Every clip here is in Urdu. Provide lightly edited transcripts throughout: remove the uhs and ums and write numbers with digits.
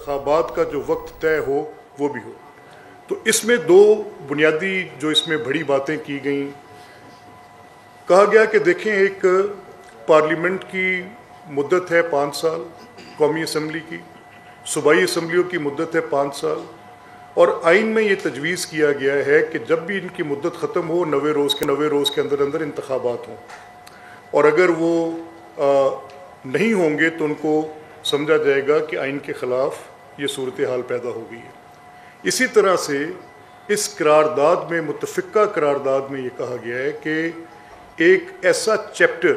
انتخابات کا جو وقت طے ہو وہ بھی ہو۔ تو اس میں دو بنیادی جو اس میں بڑی باتیں کی گئیں، کہا گیا کہ دیکھیں ایک پارلیمنٹ کی مدت ہے 5 سال، قومی اسمبلی کی، صوبائی اسمبلیوں کی مدت ہے 5 سال، اور آئین میں یہ تجویز کیا گیا ہے کہ جب بھی ان کی مدت ختم ہو 90 روز کے اندر اندر انتخابات ہوں، اور اگر وہ نہیں ہوں گے تو ان کو سمجھا جائے گا کہ آئین کے خلاف یہ صورتحال پیدا ہو گئی ہے۔ اسی طرح سے اس قرارداد میں، متفقہ قرارداد میں یہ کہا گیا ہے کہ ایک ایسا چیپٹر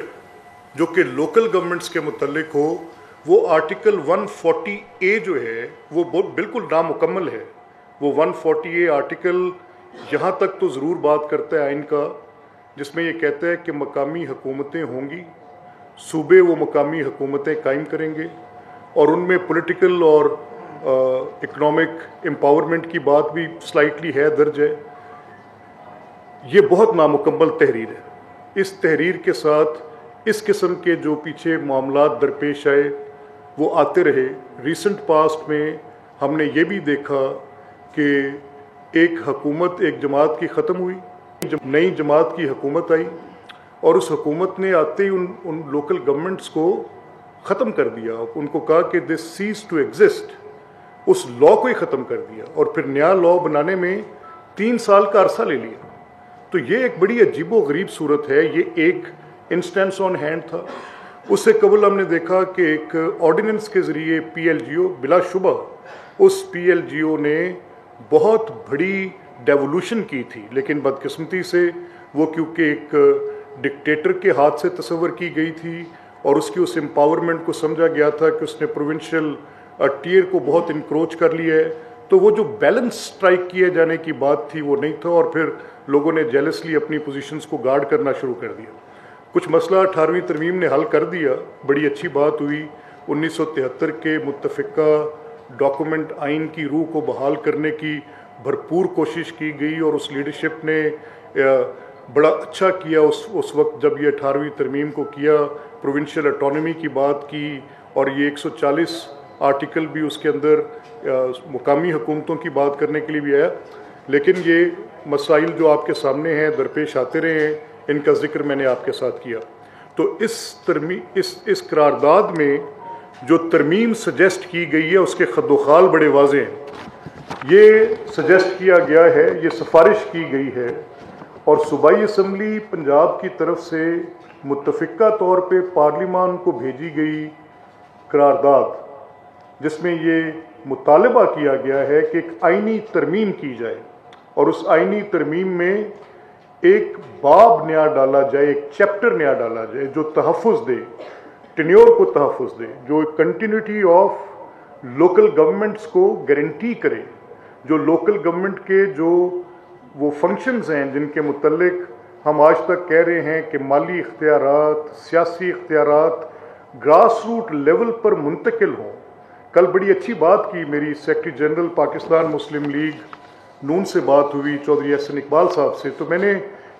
جو کہ لوکل گورنمنٹس کے متعلق ہو، وہ آرٹیکل 140A جو ہے وہ بالکل نامکمل ہے۔ وہ 140A آرٹیکل یہاں تک تو ضرور بات کرتا ہے آئین کا، جس میں یہ کہتا ہے کہ مقامی حکومتیں ہوں گی، صوبے وہ مقامی حکومتیں قائم کریں گے، اور ان میں پولیٹیکل اور اکنامک امپاورمنٹ کی بات بھی سلائٹلی ہے، درج ہے۔ یہ بہت نامکمل تحریر ہے۔ اس تحریر کے ساتھ اس قسم کے جو پیچھے معاملات درپیش آئے وہ آتے رہے۔ ریسنٹ پاسٹ میں ہم نے یہ بھی دیکھا کہ ایک حکومت، ایک جماعت کی ختم ہوئی، نئی جماعت کی حکومت آئی، اور اس حکومت نے آتے ہی ان لوکل گورنمنٹس کو ختم کر دیا، ان کو کہا کہ دس سیز ٹو ایگزسٹ، اس لا کو ہی ختم کر دیا، اور پھر نیا لا بنانے میں 3 سال کا عرصہ لے لیا۔ تو یہ ایک بڑی عجیب و غریب صورت ہے۔ یہ ایک انسٹنس آن ہینڈ تھا۔ اس سے قبل ہم نے دیکھا کہ ایک آرڈیننس کے ذریعے PLGO، بلا شبہ اس PLGO نے بہت بڑی ڈیولوشن کی تھی، لیکن بدقسمتی سے وہ کیونکہ ایک ڈکٹیٹر کے ہاتھ سے تصور کی گئی تھی، اور اس کی اس امپاورمنٹ کو سمجھا گیا تھا کہ اس نے پروونشل ٹیئر کو بہت انکروچ کر لیا ہے، تو وہ جو بیلنس سٹرائک کیے جانے کی بات تھی وہ نہیں تھا، اور پھر لوگوں نے جیلسلی اپنی پوزیشنز کو گارڈ کرنا شروع کر دیا۔ کچھ مسئلہ 18ویں ترمیم نے حل کر دیا، بڑی اچھی بات ہوئی۔ 1973 کے متفقہ ڈاکومنٹ آئین کی روح کو بحال کرنے کی بھرپور کوشش کی گئی، اور اس لیڈرشپ نے بڑا اچھا کیا اس وقت جب یہ 18ویں ترمیم کو کیا، پروونشل اٹانومی کی بات کی، اور یہ 140 آرٹیکل بھی اس کے اندر مقامی حکومتوں کی بات کرنے کے لیے بھی آیا۔ لیکن یہ مسائل جو آپ کے سامنے ہیں درپیش آتے رہے ہیں، ان کا ذکر میں نے آپ کے ساتھ کیا۔ تو اس قرارداد میں جو ترمیم سجیسٹ کی گئی ہے اس کے خد و خال بڑے واضح ہیں۔ یہ سجیسٹ کیا گیا ہے، یہ سفارش کی گئی ہے، اور صوبائی اسمبلی پنجاب کی طرف سے متفقہ طور پہ پارلیمان کو بھیجی گئی قرارداد، جس میں یہ مطالبہ کیا گیا ہے کہ ایک آئینی ترمیم کی جائے، اور اس آئینی ترمیم میں ایک باب نیا ڈالا جائے، ایک چیپٹر نیا ڈالا جائے جو تحفظ دے، ٹینیور کو تحفظ دے، جو کنٹینیوٹی آف لوکل گورنمنٹس کو گارنٹی کرے، جو لوکل گورنمنٹ کے جو وہ فنکشنز ہیں جن کے متعلق ہم آج تک کہہ رہے ہیں کہ مالی اختیارات، سیاسی اختیارات گراس روٹ لیول پر منتقل ہوں۔ کل بڑی اچھی بات کی، میری سیکرٹری جنرل پاکستان مسلم لیگ نون سے بات ہوئی چودھری احسن اقبال صاحب سے، تو میں نے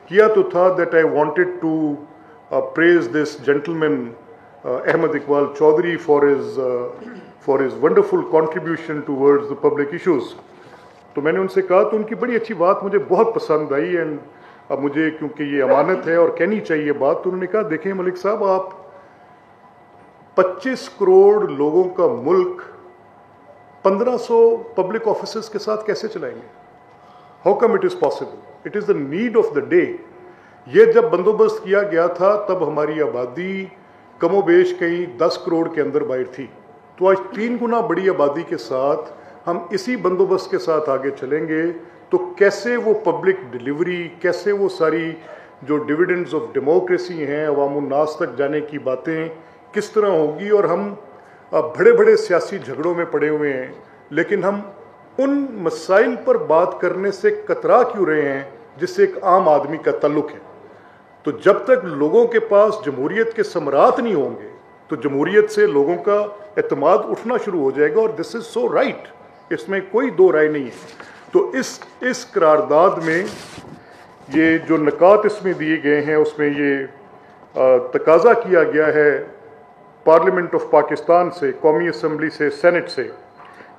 کیا تو تھا that I wanted to praise this gentleman Ahmad Iqbal Chaudhry for his wonderful contribution towards the public issues. تو میں نے ان سے کہا، تو ان کی بڑی اچھی بات مجھے بہت پسند آئی، اینڈ اب مجھے کیونکہ یہ امانت ہے اور کہنی چاہیے بات، تو انہوں نے کہا دیکھیں ملک صاحب، آپ 25 کروڑ لوگوں کا ملک 1500 پبلک آفیسز کے ساتھ کیسے چلائیں گے؟ How come it is possible? It is the need of the day. یہ جب بندوبست کیا گیا تھا تب ہماری آبادی کم و بیش کہیں 10 کروڑ کے اندر باہر تھی، تو آج 3 گنا بڑی آبادی کے ساتھ ہم اسی بندوبست کے ساتھ آگے چلیں گے تو کیسے وہ پبلک ڈیلیوری، کیسے وہ ساری جو ڈویڈنڈز آف ڈیموکریسی ہیں، عوام الناس تک جانے کی باتیں کس طرح ہوگی؟ اور ہم بڑے بڑے سیاسی جھگڑوں میں پڑے ہوئے ہیں، لیکن ہم ان مسائل پر بات کرنے سے کترا کیوں رہے ہیں جس سے ایک عام آدمی کا تعلق ہے؟ تو جب تک لوگوں کے پاس جمہوریت کے ثمرات نہیں ہوں گے تو جمہوریت سے لوگوں کا اعتماد اٹھنا شروع ہو جائے گا، اور دس از سو رائٹ، اس میں کوئی دو رائے نہیں ہے۔ تو اس قرارداد میں یہ جو نکات اس میں دیے گئے ہیں، اس میں یہ تقاضا کیا گیا ہے پارلیمنٹ آف پاکستان سے، قومی اسمبلی سے، سینٹ سے،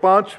5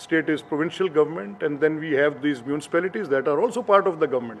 state is provincial government, and then we have these municipalities that are also part of the government.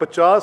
50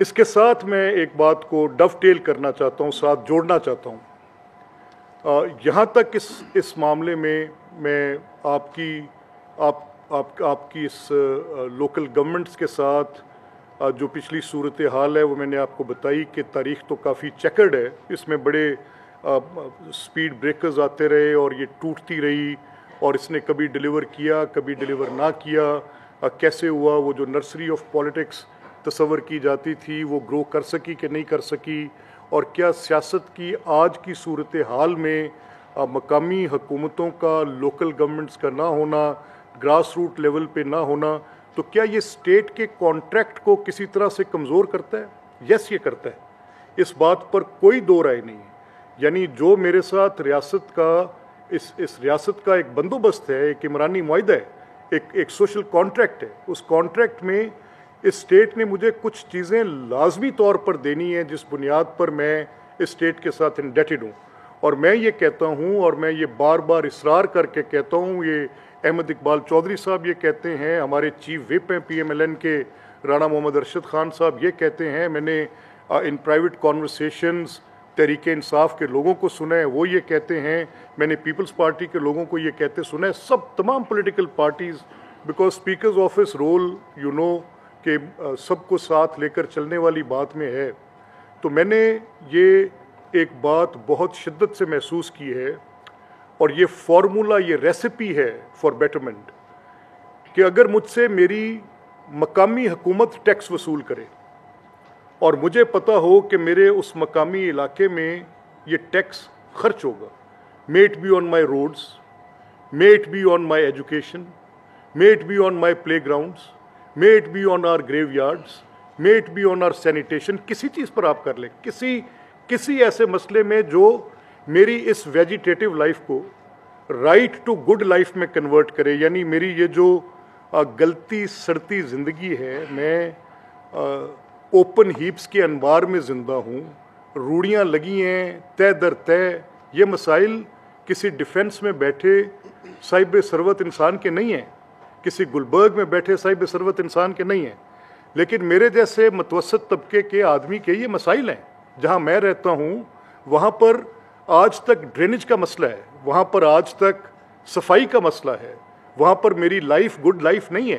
اس کے ساتھ میں ایک بات کو ڈف ٹیل کرنا چاہتا ہوں، ساتھ جوڑنا چاہتا ہوں۔ یہاں تک اس معاملے میں آپ کی اس لوکل گورنمنٹس کے ساتھ جو پچھلی صورتحال ہے وہ میں نے آپ کو بتائی کہ تاریخ تو کافی چیکرڈ ہے، اس میں بڑے سپیڈ بریکرز آتے رہے اور یہ ٹوٹتی رہی، اور اس نے کبھی ڈیلیور کیا کبھی ڈیلیور نہ کیا، کیسے ہوا وہ جو نرسری آف پالیٹکس تصور کی جاتی تھی وہ گرو کر سکی کہ نہیں کر سکی، اور کیا سیاست کی آج کی صورتحال میں مقامی حکومتوں کا، لوکل گورنمنٹس کا نہ ہونا، گراس روٹ لیول پہ نہ ہونا، تو کیا یہ اسٹیٹ کے کانٹریکٹ کو کسی طرح سے کمزور کرتا ہے؟ یس، یہ کرتا ہے، اس بات پر کوئی دو رائے نہیں ہے۔ یعنی جو میرے ساتھ ریاست کا اس ریاست کا ایک بندوبست ہے، ایک عمرانی معاہدہ ہے، ایک سوشل کانٹریکٹ ہے، اس کانٹریکٹ میں اس اسٹیٹ نے مجھے کچھ چیزیں لازمی طور پر دینی ہیں جس بنیاد پر میں اس اسٹیٹ کے ساتھ انڈیٹڈ ہوں، اور میں یہ کہتا ہوں اور میں یہ بار بار اصرار کر کے کہتا ہوں، یہ احمد اقبال چودھری صاحب یہ کہتے ہیں، ہمارے چیف وپ ہیں پی ایم ایل این کے رانا محمد ارشد خان صاحب یہ کہتے ہیں، میں نے in private conversations Tehreek Insaf کے لوگوں کو سنا ہے، وہ یہ کہتے ہیں، میں نے پیپلز پارٹی کے لوگوں کو یہ کہتے سنا ہے، تمام political parties, because speakers office role کہ سب کو ساتھ لے کر چلنے والی بات میں ہے۔ تو میں نے یہ ایک بات بہت شدت سے محسوس کی ہے، اور یہ فارمولا، یہ ریسیپی ہے فار بیٹرمنٹ، کہ اگر مجھ سے میری مقامی حکومت ٹیکس وصول کرے اور مجھے پتہ ہو کہ میرے اس مقامی علاقے میں یہ ٹیکس خرچ ہوگا، may it be on my roads, may it be on my education, may it be on my playgrounds, may it be on our graveyards, may it be on our sanitation، کسی چیز پر آپ کر لیں، کسی ایسے مسئلے میں جو میری اس ویجیٹیٹو لائف کو رائٹ ٹو گڈ لائف میں کنورٹ کرے، یعنی میری یہ جو گلتی سڑتی زندگی ہے، میں اوپن ہیپس کے انبار میں زندہ ہوں، روڑیاں لگی ہیں تہ در تہ، یہ مسائل کسی ڈیفنس میں بیٹھے صاحب ثروت انسان کے نہیں ہیں، کسی گلبرگ میں بیٹھے صاحب ثروت انسان کے نہیں ہیں، لیکن میرے جیسے متوسط طبقے کے آدمی کے یہ مسائل ہیں۔ جہاں میں رہتا ہوں وہاں پر آج تک ڈرینیج کا مسئلہ ہے، وہاں پر آج تک صفائی کا مسئلہ ہے، وہاں پر میری لائف گڈ لائف نہیں ہے۔